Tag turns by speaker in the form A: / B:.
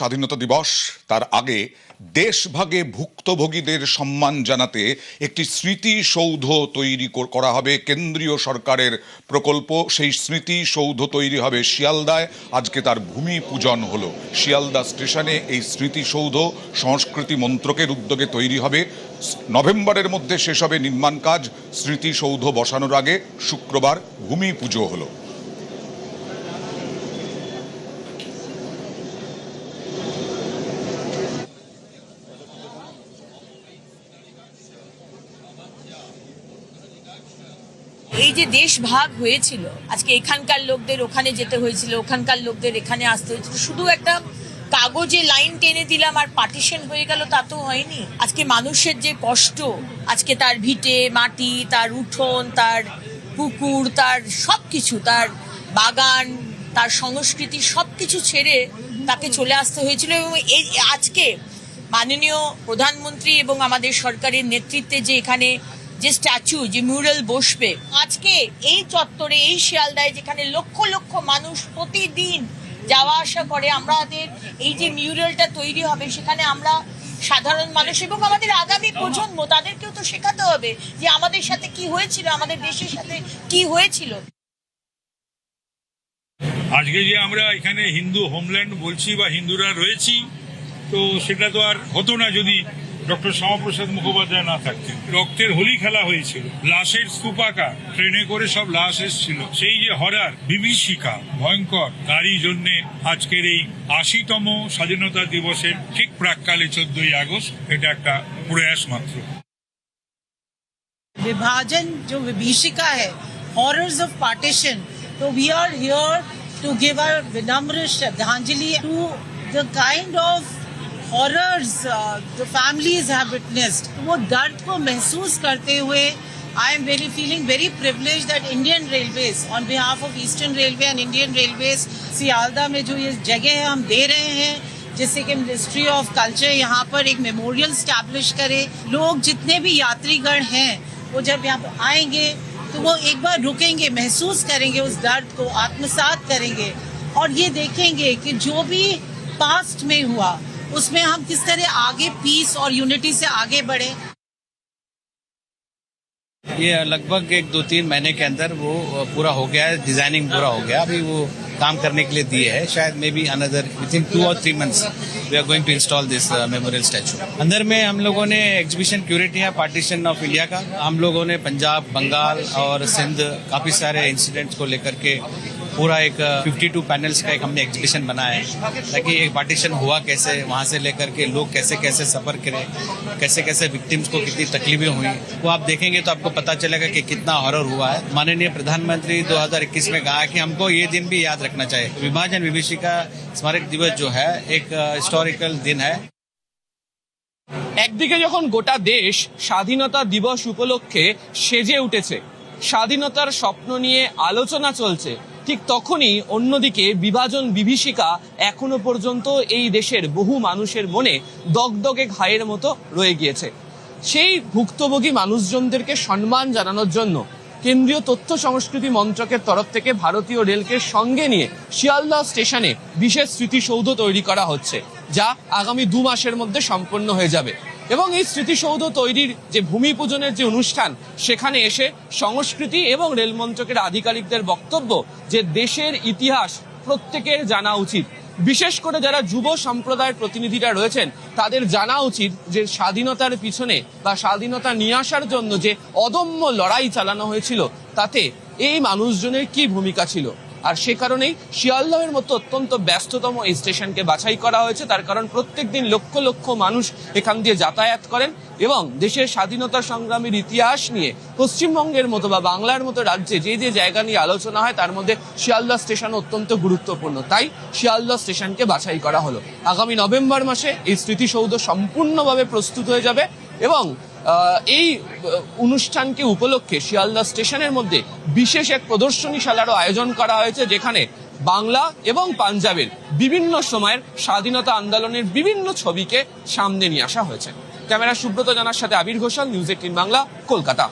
A: স্বাধীনতা দিবস তার আগে দেশভাগে ভুক্তভোগীদের সম্মান জানাতে একটি স্মৃতিসৌধ তৈরি করা হবে। কেন্দ্রীয় সরকারের প্রকল্প। সেই স্মৃতিসৌধ তৈরি হবে শিয়ালদায়। আজকে তার ভূমি পূজন হলো। শিয়ালদা স্টেশনে এই স্মৃতিসৌধ সংস্কৃতি মন্ত্রকের উদ্যোগে তৈরি হবে। নভেম্বরের মধ্যে শেষ হবে নির্মাণ কাজ। স্মৃতিসৌধ বসানোর আগে শুক্রবার ভূমি পুজো হলো।
B: এই যে দেশ ভাগ হয়েছিল, আজকে এখানকার লোকদের ওখানে যেতে হয়েছিল, ওখানকার লোকদের এখানে আসতে হয়েছিল। শুধু একটা কাগজে লাইন টেনে দিলাম আর পার্টিশন হয়ে গেল, তা তো হয়নি। আজকে মানুষের যে কষ্ট, আজকে তার ভিটে মাটি, তার উঠোন, তার পুকুর, তার সবকিছু, তার বাগান, তার সংস্কৃতি, সবকিছু ছেড়ে তাকে চলে আসতে হয়েছিল। এবং এই আজকে মাননীয় প্রধানমন্ত্রী এবং আমাদের সরকারের নেতৃত্বে যে এখানে যে স্ট্যাচু, যে মিউরাল বসবে আজকে এই চত্বরে, এই শিয়ালদায়, যেখানে লক্ষ লক্ষ মানুষ প্রতিদিন যাওয়া আসা করে, আমাদের এই যে মিউরালটা তৈরি হবে, সেখানে আমরা সাধারণ মানুষ এবং আমাদের আগামী প্রজন্ম, তাদেরকেও তো শেখাতে হবে যে আমাদের সাথে কি হয়েছিল, আমাদের দেশের সাথে কি হয়েছিল।
C: আজকে যে আমরা এখানে হিন্দু হোমল্যান্ড বলছি বা হিন্দুরা রয়েছি, তো সেটা তো আর হতো না যদি ডক্টর শ্যামাপ্রসাদ মুখোপাধ্যায় না থাকতেন। রক্তের হোলি খেলা হয়েছিল, লাশের স্তূপাকার, ট্রেনে করে সব লাশ এসেছিল। সেই যে হরার, বিভীষিকা, ভয়ঙ্কর, তারই জন্য আজকের এই ৮০তম স্বাধীনতা দিবসের ঠিক প্রাককালে 14ই আগস্ট এটা একটা প্রয়াস মাত্র।
D: विभाजन जो विभीषिका है, हॉरर्स ऑफ पार्टीशन, तो we are here to give our विनम्र श्रद्धांजलि to the kind of horrors the families have witnessed. वो दर्द को महसूस करते हुए I am feeling very privileged that Indian Railways, on behalf of Eastern Railway and Indian Railways, Sealdah में जो ये जगह है हम दे रहे हैं, जिससे कि मिनिस्ट्री ऑफ कल्चर यहाँ पर एक मेमोरियल स्टैब्लिश करे। लोग जितने भी यात्रीगण हैं वो जब यहाँ पर आएंगे तो वो एक बार रुकेंगे, महसूस करेंगे उस दर्द को, आत्मसात करेंगे और ये देखेंगे कि जो भी पास्ट में हुआ उसमें हम किस तरह आगे पीस और यूनिटी से आगे बढ़े।
E: ये लगभग 1-2-3 महीने के अंदर वो पूरा हो गया है, डिजाइनिंग पूरा हो गया। अभी वो काम करने के लिए दिए है, शायद maybe another within 2 or 3 months we are going to install this memorial statue. अंदर में हम लोगों ने एग्जीबिशन क्यूरेट किया पार्टीशन ऑफ इंडिया का। हम लोगों ने पंजाब, बंगाल और सिंध काफी सारे इंसिडेंट्स को लेकर के पूरा एक 52 पैनल्स का एक हमने एग्जीबिशन बनाया है, ताकि एक पार्टीशन हुआ कैसे, वहाँ से लेकर के लोग कैसे कैसे सफर करें, कैसे कैसे विक्टिम्स को कितनी तकलीफें हुई, वो आप देखेंगे तो आपको पता चलेगा कि कितना हॉरर हुआ है। माननीय प्रधानमंत्री 2021 में कहा कि हमको ये दिन भी याद रखना चाहिए। विभाजन विभीषिका स्मारक दिवस जो है एक हिस्टोरिकल दिन है।
F: একদিকে যখন গোটা দেশ স্বাধীনতা দিবস উপলক্ষে সেজে উঠেছে, স্বাধীনতার স্বপ্ন নিয়ে আলোচনা চলছে, ঠিক তখনই অন্যদিকে বিভাজন বিভীষিকা এখনো পর্যন্ত এই দেশের বহু মানুষের মনে দগদগে ঘায়ের মতো রয়ে গিয়েছে। সেই ভুক্তভোগী মানুষজনদেরকে সম্মান জানানোর জন্য কেন্দ্রীয় তথ্য সংস্কৃতি মন্ত্রকের তরফ থেকে ভারতীয় রেলকে সঙ্গে নিয়ে শিয়ালদা স্টেশনে বিশেষ স্মৃতিসৌধ তৈরি করা হচ্ছে, যা আগামী 2 মাসের মধ্যে সম্পন্ন হয়ে যাবে। এবং এই স্মৃতিসৌধ তৈরির যে ভূমি পূজনের যে অনুষ্ঠান, সেখানে এসে সংস্কৃতি এবং রেল মন্ত্রকের আধিকারিকদের বক্তব্য যে দেশের ইতিহাস প্রত্যেকের জানা উচিত, বিশেষ করে যারা যুব সম্প্রদায়ের প্রতিনিধিরা রয়েছেন তাদের জানা উচিত যে স্বাধীনতার পিছনে বা স্বাধীনতা নিয়ে আসার জন্য যে অদম্য লড়াই চালানো হয়েছিল, তাতে এই মানুষজনের কি ভূমিকা ছিল। আর সে কারণেই শিয়ালদাহের মতো অত্যন্ত ব্যস্ততম এই স্টেশনকে বাছাই করা হয়েছে। তার কারণ প্রত্যেকদিন লক্ষ লক্ষ মানুষ এখান দিয়ে যাতায়াত করেন এবং দেশের স্বাধীনতা সংগ্রামের ইতিহাস নিয়ে পশ্চিমবঙ্গের মতো বা বাংলার মতো রাজ্যে যে যে জায়গা নিয়ে আলোচনা হয় তার মধ্যে শিয়ালদা স্টেশন অত্যন্ত গুরুত্বপূর্ণ। তাই শিয়ালদা স্টেশনকে বাছাই করা হলো। আগামী নভেম্বর মাসে এই স্মৃতিসৌধ সম্পূর্ণভাবে প্রস্তুত হয়ে যাবে এবং এই অনুষ্ঠানকে উপলক্ষে শিয়ালদা স্টেশনের মধ্যে বিশেষ এক প্রদর্শনীশালারও আয়োজন করা হয়েছে, যেখানে বাংলা এবং পাঞ্জাবের বিভিন্ন সময়ের স্বাধীনতা আন্দোলনের বিভিন্ন ছবিকে সামনে নিয়ে আসা হয়েছে। ক্যামেরা সুব্রত জানার সাথে আবির ঘোষাল, নিউজ 18 বাংলা, কলকাতা।